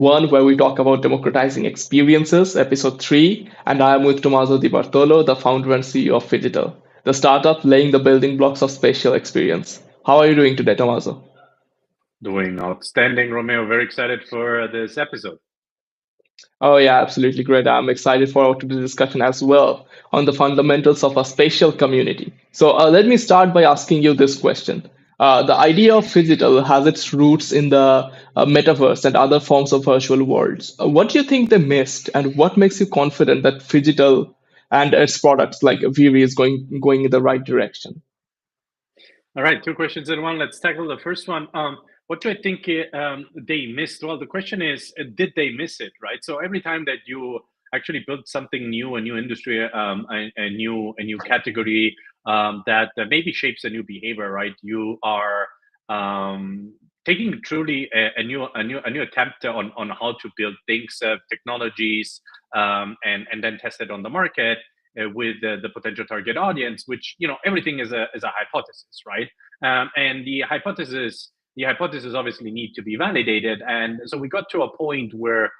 one where we talk about democratizing experiences, episode 3. And I am with Tommaso Di Bartolo, the founder and CEO of Phygital, the startup laying the building blocks of spatial experience. How are you doing today, Tommaso? Doing outstanding, Romeo. Very excited for this episode. Oh, yeah, absolutely great. I'm excited for today's discussion as well on the fundamentals of a spatial community. So, let me start by asking you this question. The idea of phygital has its roots in the metaverse and other forms of virtual worlds. What do you think they missed, and what makes you confident that phygital and its products like Vivi is going in the right direction? All right, two questions in one. Let's tackle the first one. What do I think they missed? Well, the question is, did they miss it? Right. So every time that you actually build something new, a new industry, a new category that maybe shapes a new behavior, right? You are taking truly a new attempt on how to build things, technologies, and then test it on the market with the potential target audience, which everything is a hypothesis, right? And the hypothesis obviously need to be validated, and so we got to a point where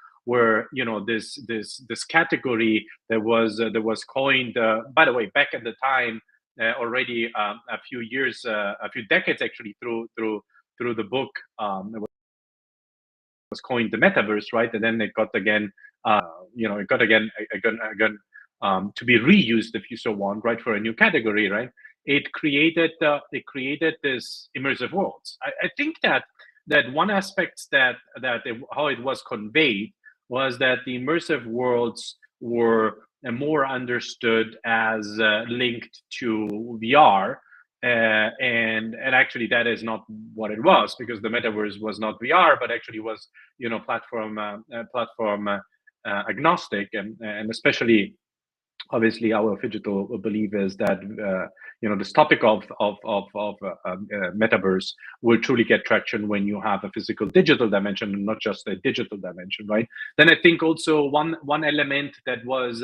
this category that was coined, by the way, back at the time, already a few years, a few decades actually, through the book, it was coined the metaverse, right? And then it got again, it got again to be reused, if you so want, right, for a new category, right? It created this immersive worlds. I think that one aspect how it was conveyed was that the immersive worlds were more understood as linked to VR, and actually that is not what it was, because the metaverse was not VR, but actually was platform agnostic, and especially, obviously, our digital belief is that this topic of metaverse will truly get traction when you have a physical digital dimension and not just a digital dimension, right? Then I think also one element that was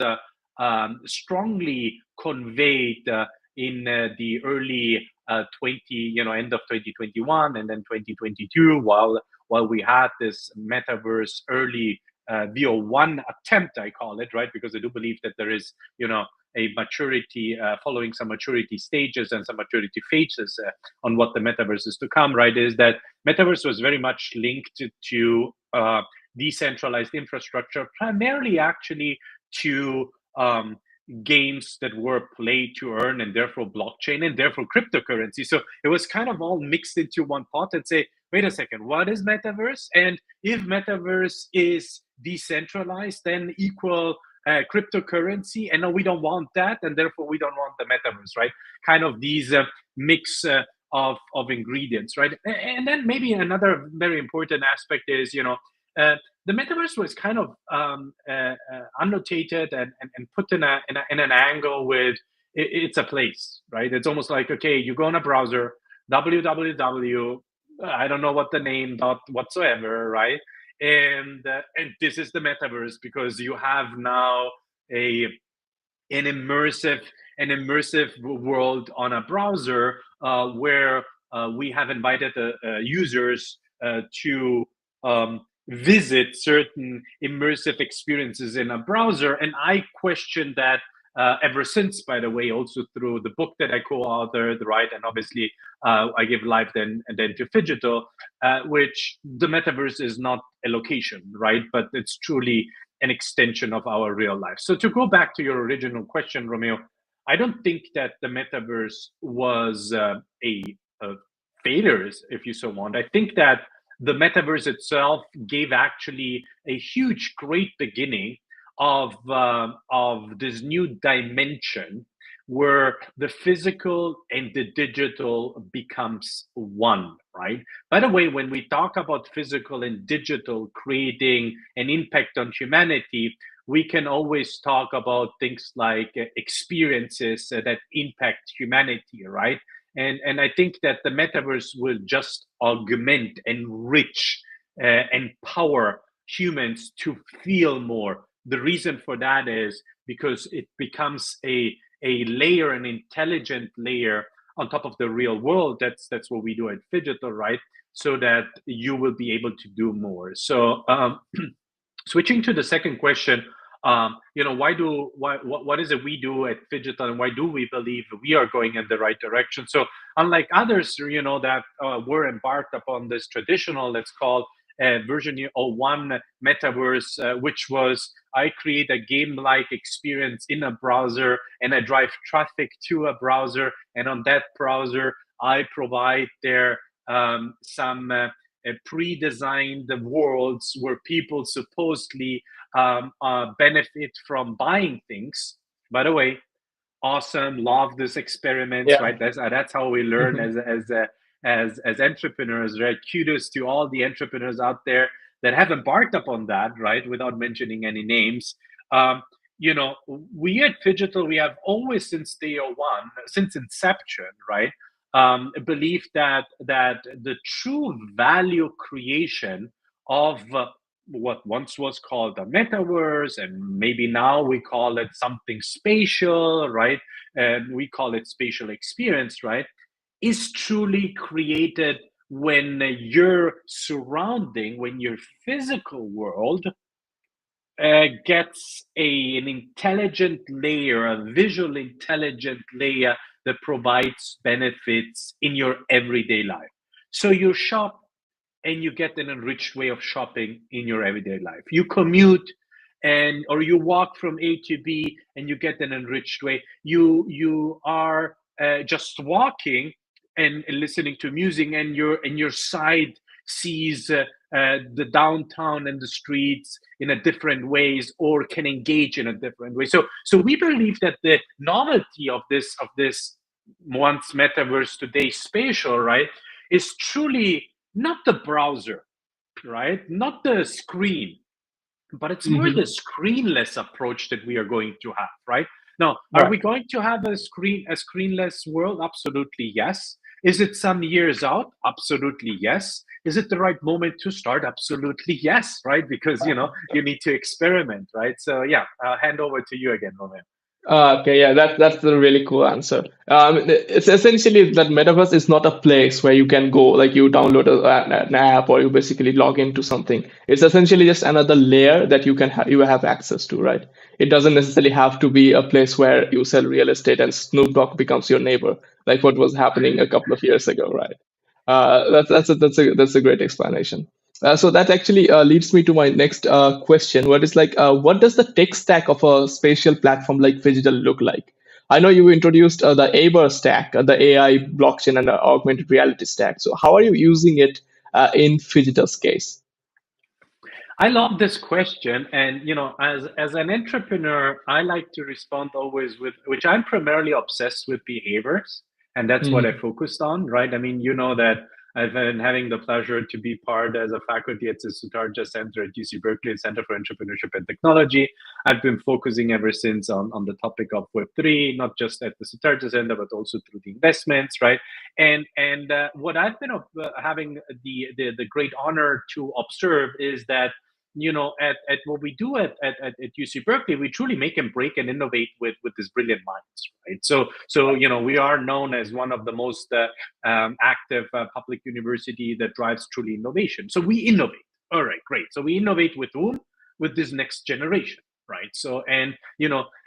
strongly conveyed in the early end of 2021 and then 2022, while we had this metaverse early VO1 attempt, I call it, right? Because I do believe that there is, a maturity, following some maturity stages and some maturity phases on what the metaverse is to come, right? Is that metaverse was very much linked to decentralized infrastructure, primarily actually to games that were played to earn, and therefore blockchain, and therefore cryptocurrency. So it was kind of all mixed into one pot and say, wait a second, what is metaverse? And if metaverse is decentralized, then equal cryptocurrency, and no, we don't want that, and therefore we don't want the metaverse, right? Kind of these mix of ingredients, right? And then maybe another very important aspect is, the metaverse was kind of annotated and put in an angle with, it's a place, right? It's almost like, okay, you go on a browser, www, I don't know what the name dot whatsoever, right? And this is the metaverse, because you have now a an immersive world on a browser, where we have invited users to visit certain immersive experiences in a browser. And I question that ever since, by the way, also through the book that I co-authored, right? And obviously, I give life then to Phygital, which the metaverse is not a location, right? But it's truly an extension of our real life. So to go back to your original question, Romeo, I don't think that the metaverse was a failure, if you so want. I think that the metaverse itself gave actually a huge, great beginning of this new dimension where the physical and the digital becomes one, right? By the way, when we talk about physical and digital creating an impact on humanity, we can always talk about things like experiences that impact humanity, right? And I think that the metaverse will just augment, enrich, empower humans to feel more. The reason for that is because it becomes a layer, an intelligent layer on top of the real world. That's what we do at Phygital, right? so that you will be able to do more. So switching to the second question, what is it we do at Fidgetal, and why do we believe we are going in the right direction? So unlike others, that were embarked upon this traditional, let's call version 01 metaverse, which was I create a game-like experience in a browser and I drive traffic to a browser, and on that browser I provide there some pre-designed worlds where people supposedly benefit from buying things. By the way, awesome, love this experiments, Yeah. right? That's how we learn Mhm. as entrepreneurs, right? Kudos to all the entrepreneurs out there that have embarked upon that, right? Without mentioning any names. Um, we at Fidgetal, we have always since day one, since inception, right? Believe that the true value creation of what once was called the metaverse, and maybe now we call it something spatial, right? And we call it spatial experience, right? Is truly created when when your physical world gets an intelligent layer, a visual intelligent layer that provides benefits in your everyday life. So you shop and you get an enriched way of shopping in your everyday life. You commute and or you walk from A to B and you get an enriched way. You are just walking and listening to music, and your side sees the downtown and the streets in a different ways, or can engage in a different way. So we believe that the novelty of this once metaverse, today spatial, right, is truly not the browser, right? Not the screen, but it's more the Mhm. screenless approach that we are going to have, right? Now, are we Right. going to have a screenless world? Absolutely yes. Is it some years out? Absolutely yes. Is it the right moment to start? Absolutely yes, right? Because you need to experiment, right? So yeah, I'll hand over to you again, Roman. Okay, yeah, that's a really cool answer. It's essentially that metaverse is not a place where you can go, like you download an app or you basically log into something. It's essentially just another layer that you have access to, right? It doesn't necessarily have to be a place where you sell real estate and Snoop Dogg becomes your neighbor, like what was happening a couple of years ago, right? That's a great explanation. So that actually leads me to my next question. What is like, what does the tech stack of a spatial platform like Phygital look like? I know you introduced the Aber stack, the AI, blockchain, and augmented reality stack. So how are you using it in Phygital's case? I love this question, and as an entrepreneur, I like to respond always with, which I'm primarily obsessed with, behaviors, and that's what I Mhm. focused on, right? I mean, you know that I've been having the pleasure to be part as a faculty at the Sutarja Center at UC Berkeley Center for Entrepreneurship and Technology. I've been focusing ever since on the topic of Web3, not just at the Sutarja Center, but also through the investments, right? And what I've been having the great honor to observe is that at what we do at UC Berkeley, we truly make and break and innovate with these brilliant minds, right? So we are known as one of the most active public university that drives truly innovation. So we innovate. All right, great. So we innovate with whom? With this next generation, right? So and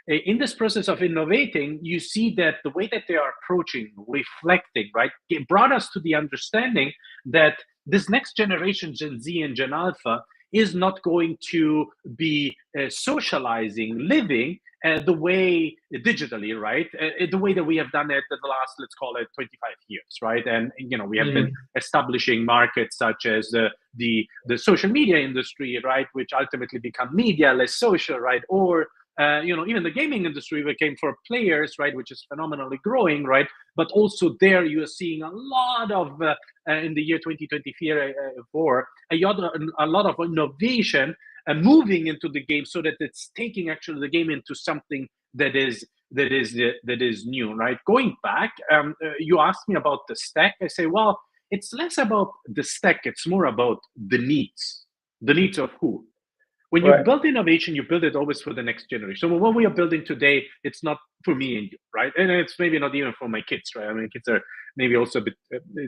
in this process of innovating, you see that the way that they are approaching, reflecting, right, it brought us to the understanding that this next generation, Gen Z and Gen Alpha, is not going to be socializing, living the way digitally, right? The way that we have done it in the last, let's call it 25 years, right? And we have been Mhm. establishing markets such as the social media industry, right, which ultimately become media less social, right? Or even the gaming industry became for players, right, which is phenomenally growing, right? But also there you are seeing a lot of in the year 2024, a lot of innovation and moving into the game, so that it's taking actually the game into something that is new, right? Going back, you asked me about the stack. I say, well, it's less about the stack; it's more about the needs. The needs of who? When you Right. build innovation, you build it always for the next generation. So what we are building today, it's not for me and you, right? And it's maybe not even for my kids, right? I mean, kids are maybe also a bit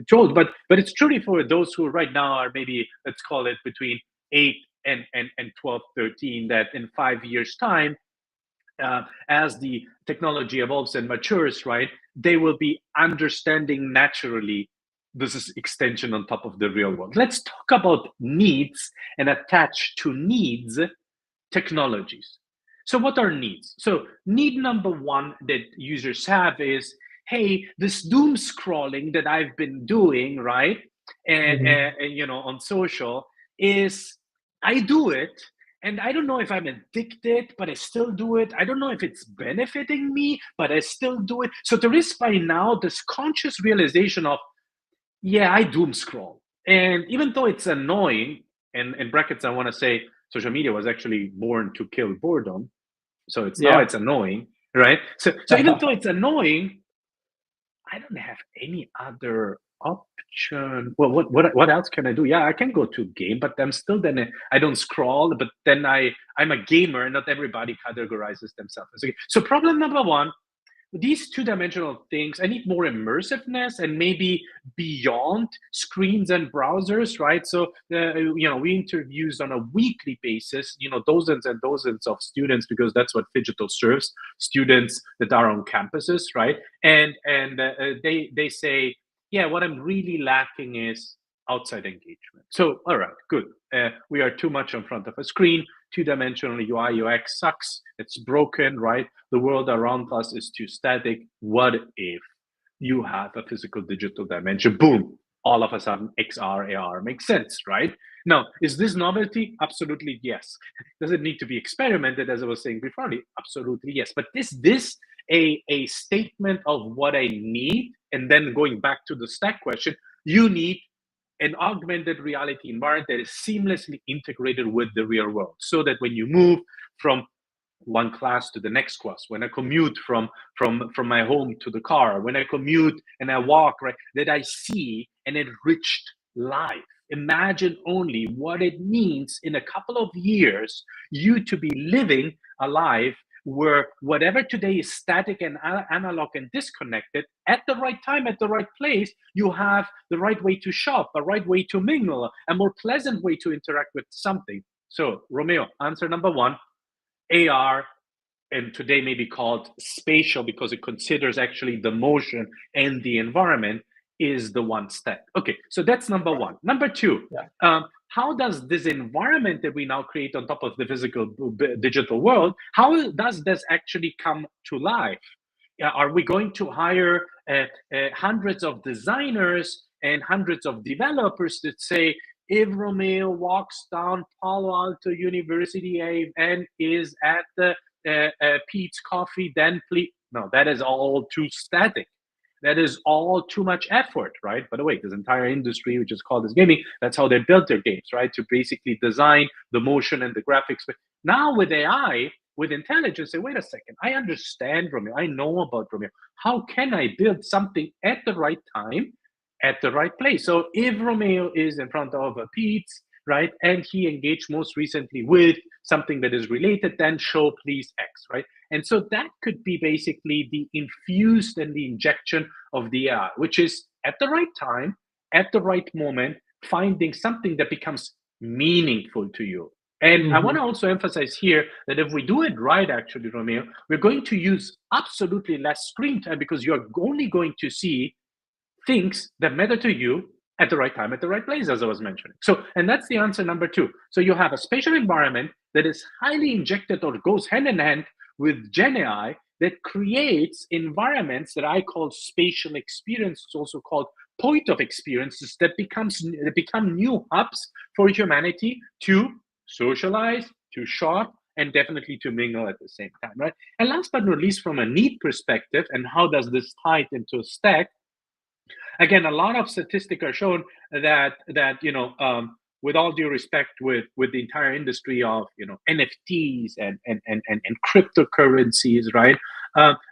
too old, but it's truly for those who right now are maybe, let's call it between 8 and 12, 13, that in 5 years' time, as the technology evolves and matures, right, they will be understanding naturally this is extension on top of the real world. Let's talk about needs and attach to needs technologies. So, what are needs? So, need number one that users have is, hey, this doom scrolling that I've been doing, right, Hmm. on social is, I do it, and I don't know if I'm addicted, but I still do it. I don't know if it's benefiting me, but I still do it. So there is by now this conscious realization of, yeah, I doom scroll. And even though it's annoying, and in brackets, I want to say social media was actually born to kill boredom. So it's now Yeah. it's annoying, right? So even though it's annoying, I don't have any other option. Well, what else can I do? Yeah, I can go to game, but I'm still then I don't scroll, but then I'm a gamer, and not everybody categorizes themselves as a gamer. So problem number one, these two-dimensional things, I need more immersiveness and maybe beyond screens and browsers, right? So we interviews on a weekly basis, dozens and dozens of students, because that's what digital serves, students that are on campuses, right? And they say, yeah, what I'm really lacking is outside engagement. So all right, good. We are too much in front of a screen. Two-dimensional UI UX sucks. It's broken, right? The world around us is too static. What if you have a physical digital dimension? Boom, all of a sudden XR AR makes sense, right? Now, is this novelty? Absolutely yes. Does it need to be experimented, as I was saying before? Absolutely yes. But this a statement of what I need, and then going back to the stack question, you need an augmented reality environment that is seamlessly integrated with the real world, so that when you move from one class to the next class, when I commute from my home to the car, when I commute and I walk, right, that I see an enriched life. Imagine only what it means in a couple of years, you to be living a life where whatever today is static and analog and disconnected, at the right time, at the right place, you have the right way to shop, a right way to mingle, a more pleasant way to interact with something. So, Romeo, answer number one, AR, and today may be called spatial because it considers actually the motion and the environment, is the one step. Okay, so that's number Right. one. Number two, Yeah. how does this environment that we now create on top of the physical digital world, how does this actually come to life? Are we going to hire hundreds of designers and hundreds of developers that say, if Romeo walks down Palo Alto University and is at the Pete's Coffee, then please? No, that is all too static. That is all too much effort, right? By the way, this entire industry, which is called as gaming, that's how they built their games, right? To basically design the motion and the graphics. But now with AI, with intelligence, say, wait a second, I understand Romeo, I know about Romeo. How can I build something at the right time, at the right place? So if Romeo is in front of a Pete's, right, and he engaged most recently with something that is related, then show please X, right? And so that could be basically the infused and the injection of the AI, which is at the right time, at the right moment, finding something that becomes meaningful to you. And I want Hmm. to also emphasize here that if we do it right, actually, Romeo, we're going to use absolutely less screen time, because you're only going to see things that matter to you at the right time, at the right place, as I was mentioning. So, and that's the answer number two. So you have a spatial environment that is highly injected or goes hand in hand with Gen AI, that creates environments that I call spatial experiences, also called point of experiences, that become new hubs for humanity to socialize, to shop, and definitely to mingle at the same time, right? And last but not least, from a need perspective, and how does this tie into a stack? Again, a lot of statistics are shown that with all due respect, with the entire industry of NFTs and cryptocurrencies, right?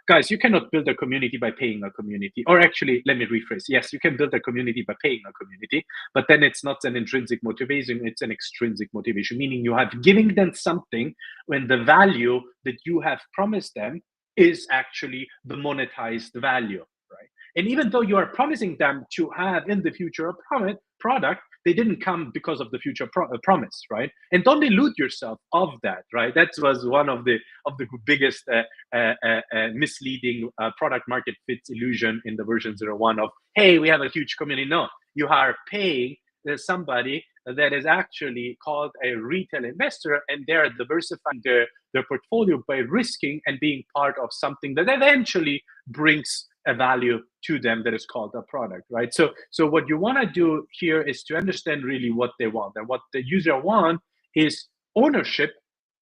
Guys, you cannot build a community by paying a community. Or actually, let me rephrase. Yes, you can build a community by paying a community, but then it's not an intrinsic motivation, it's an extrinsic motivation, meaning you have giving them something when the value that you have promised them is actually the monetized value, right? And even though you are promising them to have in the future a product, they didn't come because of the future promise, right? And don't delude yourself of that, right? That was one of the biggest misleading product market fit illusion in the version 01 of, hey, we have a huge community. No, you are paying somebody that is actually called a retail investor, and they're diversifying their portfolio by risking and being part of something that eventually brings a value to them that is called a product, right? So what you want to do here is to understand really what they want, and what the user want is ownership,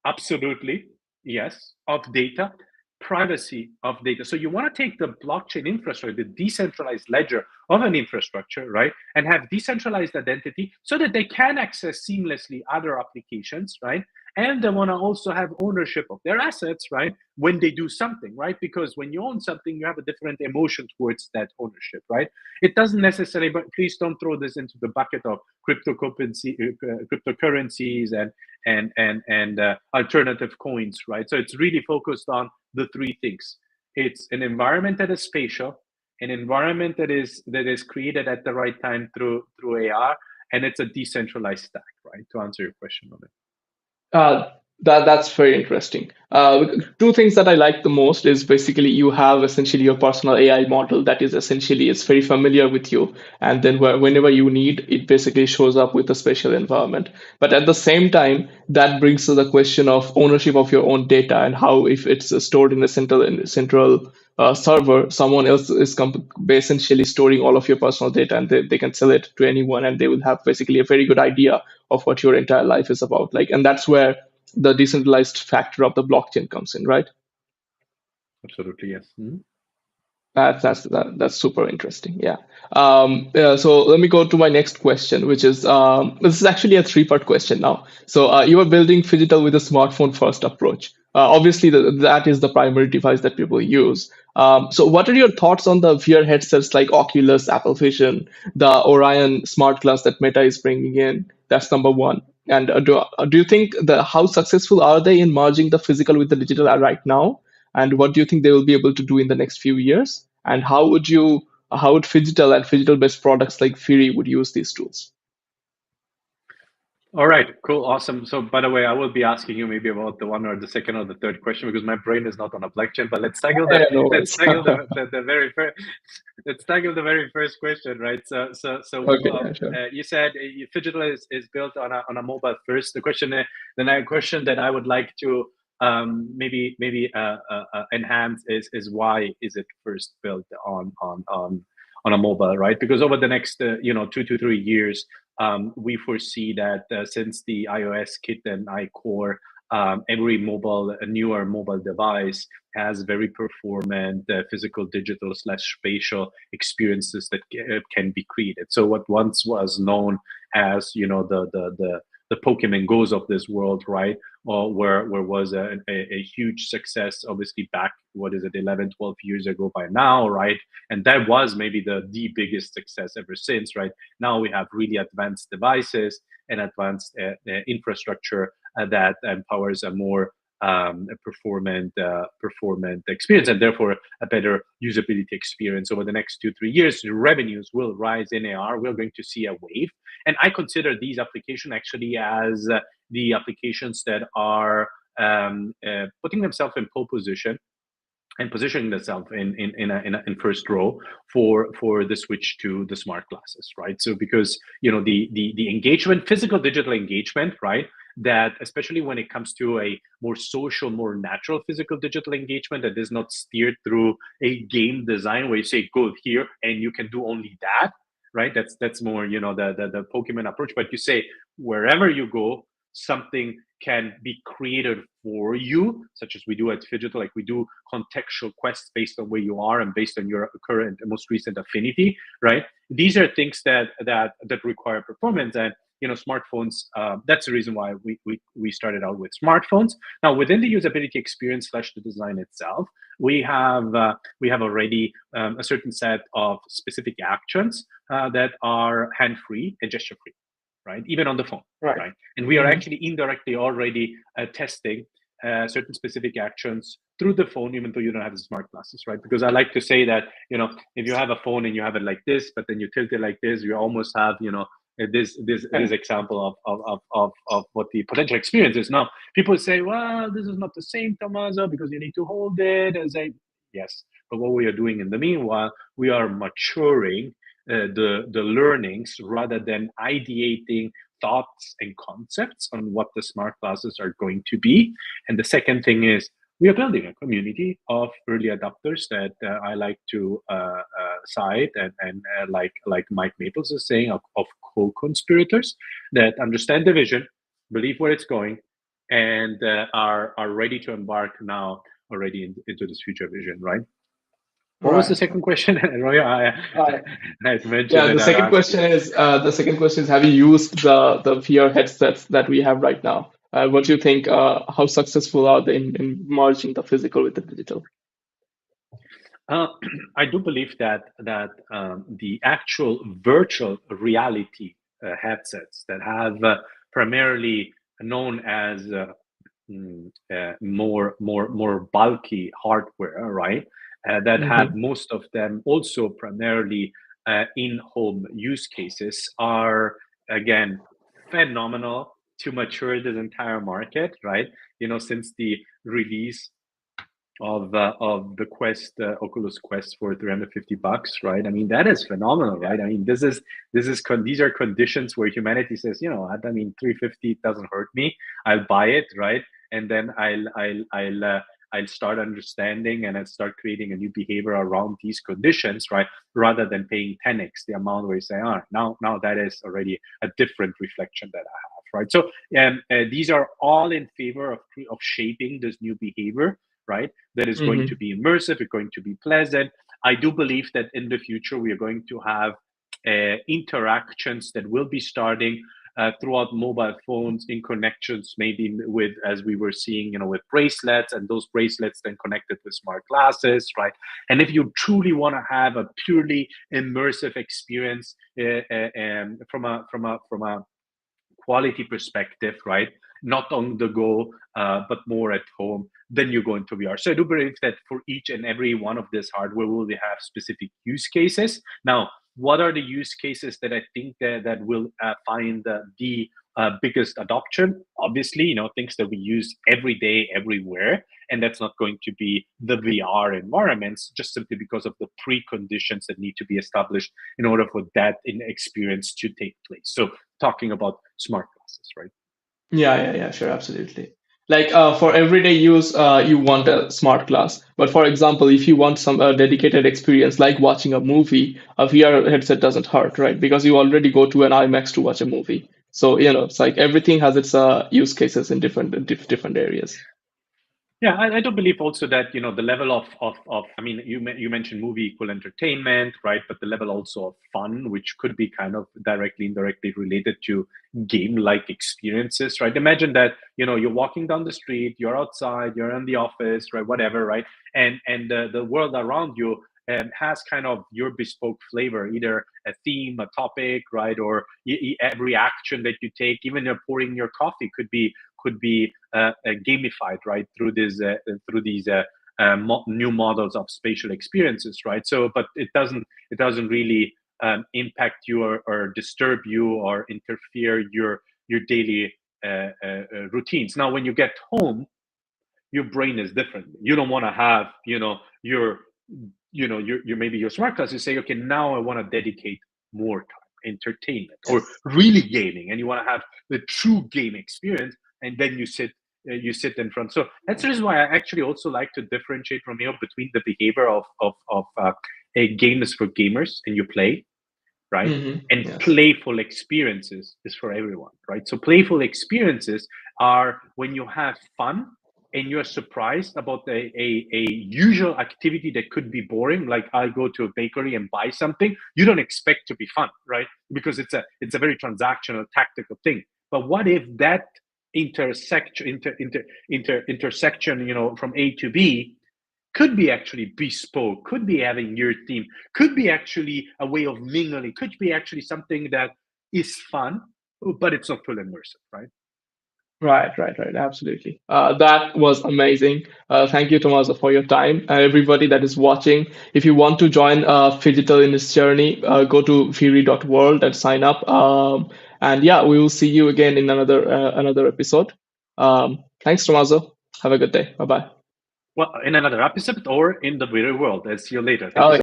absolutely, yes, of data, privacy of data. So you want to take the blockchain infrastructure, the decentralized ledger of an infrastructure, right, and have decentralized identity so that they can access seamlessly other applications, right? And they want to also have ownership of their assets, right, when they do something, right? Because when you own something, you have a different emotion towards that ownership, right? It doesn't necessarily, but please don't throw this into the bucket of cryptocurrencies and alternative coins, right? So it's really focused on the three things. It's an environment that is spatial, an environment that is created at the right time through AR, and it's a decentralized stack, right? To answer your question on it. That's very interesting. Two things that I like the most is basically you have essentially your personal AI model that is essentially it's very familiar with you, and then whenever you need, it basically shows up with a special environment. But at the same time, that brings to the question of ownership of your own data and how if it's stored in a central server, someone else is essentially storing all of your personal data, and they can sell it to anyone, and they will have basically a very good idea of what your entire life is about. Like, and that's where the decentralized factor of the blockchain comes in, right? Absolutely, yes. Mm-hmm. That's super interesting. Yeah. So let me go to my next question, which is this is actually a three-part question now. So you are building Phygital with a smartphone first approach. Obviously, that is the primary device that people use. So what are your thoughts on the VR headsets like Oculus, Apple Vision, the Orion smart glass that Meta is bringing in? That's number one. And do you think how successful are they in merging the physical with the digital right now? And what do you think they will be able to do in the next few years? And how would Phygital and Phygital based products like Fury would use these tools? All right, cool, awesome. So, by the way, I will be asking you maybe about the one or the second or the third question because my brain is not on a blockchain. But let's tackle Yeah, no let's worries. tackle the very first let's tackle the very first question, right? Okay, yeah, sure. You said Phygital is built on a mobile first. The next question that I would like to maybe enhance is why is it first built on a mobile, right? Because over the next 2 to 3 years, we foresee that since the iOS kit and iCore, every newer mobile device has very performant physical, digital slash spatial experiences that can be created. So what once was known as the Pokemon Goes of this world, right? Or where was a huge success, obviously back, what is it, 11, 12 years ago by now, right? And that was maybe the biggest success ever since, right? Now we have really advanced devices and advanced infrastructure that empowers a more performant experience, and therefore a better usability experience. Over the next 2-3 years, revenues will rise in AR. We're going to see a wave, and I consider these applications actually as the applications that are putting themselves in pole position and positioning themselves in first row for the switch to the smart glasses, right? So because the engagement, physical digital engagement, right? That especially when it comes to a more social, more natural physical digital engagement that is not steered through a game design where you say go here and you can do only that, right? That's more the Pokemon approach. But you say wherever you go, something can be created for you, such as we do at Phygital, like we do contextual quests based on where you are and based on your current most recent affinity, right? These are things that require performance, and smartphones. That's the reason why we started out with smartphones. Now, within the usability experience slash the design itself, we have already a certain set of specific actions that are hand free and gesture free, right? Even on the phone, Right. right? And we are Hmm. actually indirectly already testing certain specific actions through the phone, even though you don't have the smart glasses, right? Because I like to say that, if you have a phone and you have it like this, but then you tilt it like this, you almost have, this example of what the potential experience is. Now, people say, well, this is not the same, Tommaso, because you need to hold it. And say, yes, but what we are doing in the meanwhile, we are maturing the learnings rather than ideating thoughts and concepts on what the smart glasses are going to be. And the second thing is we are building a community of early adopters that I like to cite, and like Mike Maples is saying, of co-conspirators that understand the vision, believe where it's going, and are ready to embark now already into this future vision, right? What was the Right. second question? Roy, Uh, I had mentioned yeah, it. I'd ask you. the second question is, have you used the VR headsets that we have right now? What do you think? How successful are they in merging the physical with the digital? Uh, I do believe that the actual virtual reality headsets that have primarily known as more bulky hardware, right? That have Hmm. most of them also primarily in-home use cases are again phenomenal to mature this entire market, right? Since the release of the Oculus Quest for $350, right? I mean, that is phenomenal, Yeah. right? I mean, these are conditions where humanity says, I mean, 350 doesn't hurt me. I'll buy it, right? And then I'll start understanding and I'll start creating a new behavior around these conditions, right? Rather than paying 10x the amount where you say, now that is already a different reflection that I have, right? So these are all in favor of shaping this new behavior, right? That is going to Hmm. be immersive, it's going to be pleasant. I do believe that in the future we are going to have interactions that will be starting throughout mobile phones in connections, maybe with, as we were seeing, with bracelets, and those bracelets then connected with smart glasses, right? And if you truly want to have a purely immersive experience from a quality perspective, right? Not on the go, but more at home, then you go into VR. So I do believe that for each and every one of this hardware, will they have specific use cases. Now, what are the use cases that I think that will find the biggest adoption? Obviously, things that we use every day, everywhere, and that's not going to be the VR environments, just simply because of the preconditions that need to be established in order for that experience to take place. So talking about smart glasses, right? Yeah, yeah, yeah, sure, absolutely. Like for everyday use, you want a smart glass. But for example, if you want some dedicated experience, like watching a movie, a VR headset doesn't hurt, right? Because you already go to an IMAX to watch a movie. So, it's like everything has its use cases in different areas. Yeah, I do believe also that the level of I mean, you mentioned movie equal entertainment, right? But the level also of fun, which could be kind of directly, indirectly related to game-like experiences, right? Imagine that you're walking down the street, you're outside, you're in the office, right? Whatever, right? And the world around you has kind of your bespoke flavor, either a theme, a topic, right? Or every action that you take, even you're pouring your coffee, could be gamified, right, through these new models of spatial experiences, right? So, but it doesn't really impact you, or disturb you, or interfere your daily routines. Now, when you get home, your brain is different. You don't want to have your maybe your smart class. You say, okay, now I want to dedicate more time entertainment or Yes. really gaming, and you want to have the true game experience, and then you sit in front. So that's the reason why I actually also like to differentiate, Romeo, between the behavior of a game is for gamers and you play, right? And Yes. playful experiences is for everyone, right? So playful experiences are when you have fun, and you're surprised about a usual activity that could be boring, like I go to a bakery and buy something, you don't expect to be fun, right? Because it's a very transactional, tactical thing. But what if that intersection, from A to B, could be actually bespoke, could be having your theme, could be actually a way of mingling, could be actually something that is fun, but it's not full immersive, right? Right, right, right. Absolutely. That was amazing. Thank you, Tommaso, for your time. Everybody that is watching, if you want to join Phygital in this journey, go to Fury.world and sign up. And yeah, we will see you again in another episode. Thanks, Tommaso. Have a good day. Bye bye. Well, in another episode or in the real world. I'll see you later. Thank you Oh, so